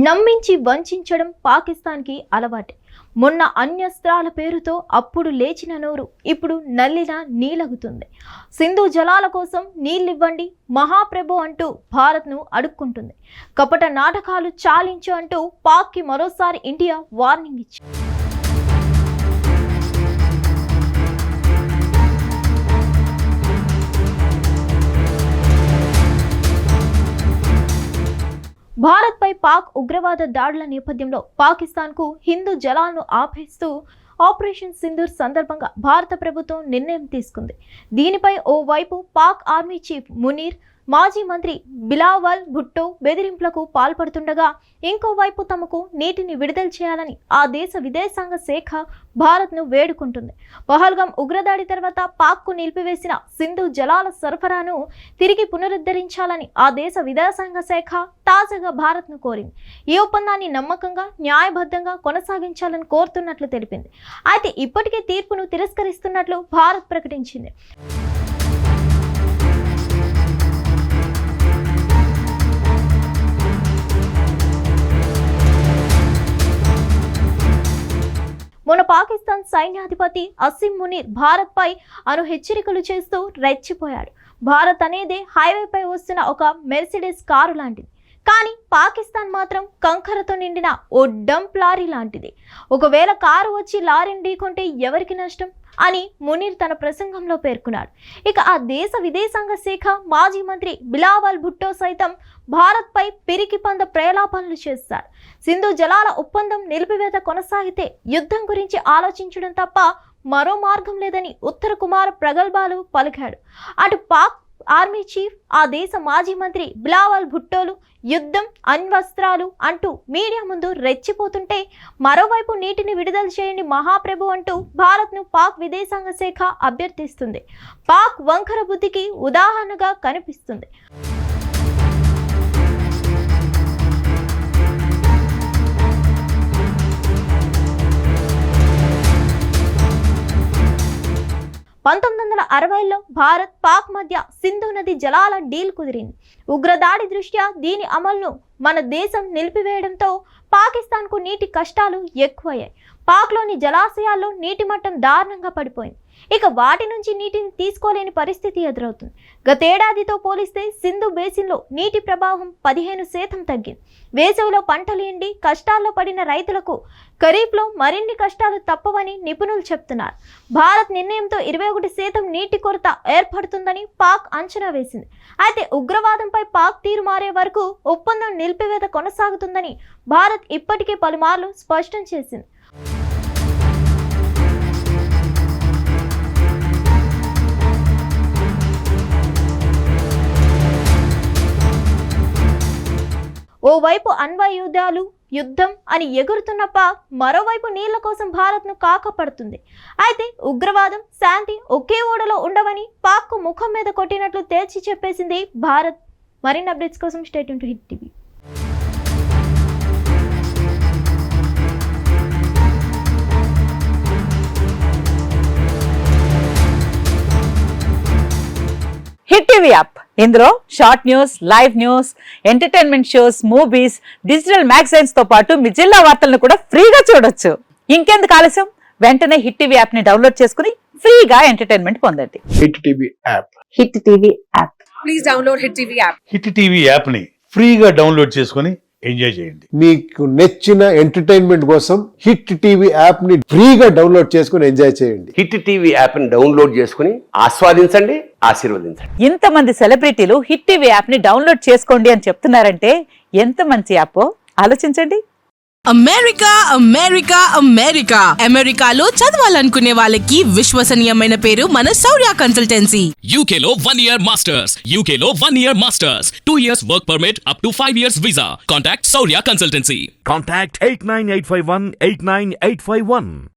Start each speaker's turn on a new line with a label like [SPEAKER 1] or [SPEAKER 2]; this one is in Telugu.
[SPEAKER 1] నమ్మించి వంచడం పాకిస్తాన్కి అలవాటే. మొన్న అణ్యస్త్రాల పేరుతో అప్పుడు లేచిన నోరు ఇప్పుడు నల్లిన నీలగుతుంది. సింధు జలాల కోసం నీళ్ళివ్వండి మహాప్రభు అంటూ భారత్ను అడుక్కుంటుంది. కపట నాటకాలు చాలించు అంటూ పాక్కి మరోసారి ఇండియా వార్నింగ్ ఇచ్చింది. భారత్పై పాక్ ఉగ్రవాద దాడుల నేపథ్యంలో పాకిస్తాన్కు హిందూ జలాలను ఆపేస్తూ ఆపరేషన్ సింధూర్ సందర్భంగా భారత ప్రభుత్వం నిర్ణయం తీసుకుంది. దీనిపై ఓవైపు పాక్ ఆర్మీ చీఫ్ మునీర్, మాజీ మంత్రి బిలావల్ భుట్టో బెదిరింపులకు పాల్పడుతుండగా, ఇంకోవైపు తమకు నీటిని విడుదల చేయాలని ఆ దేశ విదేశాంగ శాఖ భారత్ను వేడుకుంటుంది. పహల్గాం ఉగ్రదాడి తర్వాత పాక్కు నిలిపివేసిన సింధు జలాల సరఫరాను తిరిగి పునరుద్ధరించాలని ఆ దేశ విదేశాంగ శాఖ తాజాగా భారత్ను కోరింది. ఈ ఒప్పందాన్ని నమ్మకంగా, న్యాయబద్ధంగా కొనసాగించాలని కోరుతున్నట్లు తెలిపింది. అయితే ఇప్పటికే తీర్పును తిరస్కరిస్తున్నట్లు భారత్ ప్రకటించింది. మొన్న పాకిస్తాన్ సైన్యాధిపతి అసీం మునీర్ భారత్పై అణు హెచ్చరికలు చేస్తూ రెచ్చిపోయాడు. భారత్ అనేది హైవేపై వస్తున్న ఒక మెర్సిడెస్ కారు లాంటిది, కానీ పాకిస్తాన్ మాత్రం కంకరతో నిండిన ఓ డంప్ లారీ లాంటిది. ఒకవేళ కారు వచ్చి లారీని ఢీకొంటే ఎవరికి నష్టం అని మునీర్ తన ప్రసంగంలో పేర్కొన్నాడు. ఇక ఆ దేశ విదేశాంగ శాఖ మాజీ మంత్రి బిలావల్ భుట్టో సైతం భారత్పై పిరికి పంద ప్రలాపనలు చేశారు. సింధు జలాల ఒప్పందం నిలిపివేత కొనసాగితే యుద్ధం గురించి ఆలోచించడం తప్ప మరో మార్గం లేదని ఉత్తర కుమార ప్రగల్భాలు పలికాడు. అటు పాక్ ఆర్మీ చీఫ్, ఆ దేశ మాజీ మంత్రి బిలావల్ భుట్టోలు యుద్ధం, అణ్వస్త్రాలు అంటూ మీడియా ముందు రెచ్చిపోతుంటే, మరోవైపు నీటిని విడుదల చేయండి మహాప్రభు అంటూ భారత్ను పాక్ విదేశాంగ శాఖ అభ్యర్థిస్తుంది. పాక్ వంకర బుద్ధికి ఉదాహరణగా కనిపిస్తుంది. లో భారత్ పాక్ మధ్య సింధు నది జలాల డీల్ కుదిరింది. ఉగ్రదాడి దృష్ట్యా దీని అమలును మన దేశం నిలిపివేయడంతో పాకిస్తాన్కు నీటి కష్టాలు ఎక్కువయ్యాయి. పాక్లోని జలాశయాల్లో నీటి మట్టం దారుణంగా పడిపోయింది. ఇక వాటి నుంచి నీటిని తీసుకోలేని పరిస్థితి ఎదురవుతుంది. గతేడాదితో పోలిస్తే సింధు బేసిన్లో నీటి ప్రవాహం 15% తగ్గింది. వేసవిలో పంటలు ఎండి కష్టాల్లో పడిన రైతులకు ఖరీఫ్లో మరిన్ని కష్టాలు తప్పవని నిపుణులు చెప్తున్నారు. భారత్ నిర్ణయంతో 21% నీటి కొరత ఏర్పడుతుందని పాక్ అంచనా వేసింది. అయితే ఉగ్రవాదంపై పాక్ తీరు మారే వరకు ఒప్పందం నిలిపివేత కొనసాగుతుందని భారత్ ఇప్పటికే పలుమార్లు స్పష్టం చేసింది. ఓవైపు అణ్వాయుధాలు, యుద్ధం అని ఎగురుతున్న పాక్ మరోవైపు నీళ్ల కోసం భారత్ను కాకపడుతుంది. అయితే ఉగ్రవాదం, శాంతి ఒకే ఓడలో ఉండవని పాక్కు ముఖం మీద కొట్టినట్లు తేల్చి చెప్పేసింది భారత్. మరిన్ని అప్డేట్స్ కోసం stay tune to hit TV.
[SPEAKER 2] Hit TV app, ఇందులో short news, live news, entertainment shows, movies, digital magazines తో పాటు మీ జిల్లా వార్తలను కూడా ఫ్రీగా చూడొచ్చు. ఇంకెందుకు ఆలస్యం, వెంటనే హిట్ టీవీ యాప్ ని డౌన్లోడ్ చేసుకుని ఫ్రీగా ఎంటర్టైన్మెంట్ పొందండి.
[SPEAKER 3] Hit TV app,
[SPEAKER 2] hit TV app,
[SPEAKER 4] please download hit TV app.
[SPEAKER 5] Hit TV app ని ఫ్రీగా డౌన్లోడ్ చేసుకుని ఎంజాయ్ చేయండి.
[SPEAKER 3] మీకు నచ్చిన ఎంటర్టైన్మెంట్ కోసం హిట్ టీవీ యాప్ ని ఫ్రీగా డౌన్లోడ్ చేసుకుని ఎంజాయ్ చేయండి.
[SPEAKER 6] హిట్ టీవీ యాప్ ని డౌన్లోడ్ చేసుకుని ఆస్వాదించండి, ఆశీర్వదించండి.
[SPEAKER 2] ఇంతమంది సెలబ్రిటీలు హిట్ టీవీ యాప్ ని డౌన్లోడ్ చేసుకోండి అని చెప్తున్నారంటే ఎంత మంచి యాప్ ఆలోచించండి.
[SPEAKER 4] అమెరికా అమెరికా అమెరికా అమెరికాలో చదవాలనుకునే వాళ్ళకి విశ్వసనీయమైన పేరు మన శౌర్య కన్సల్టెన్సీ.
[SPEAKER 7] UK లో 1 year masters, UK లో 1 year masters, 2 years work permit up to 5 years visa. Contact Saurya Consultancy.
[SPEAKER 8] Contact 89851 89851.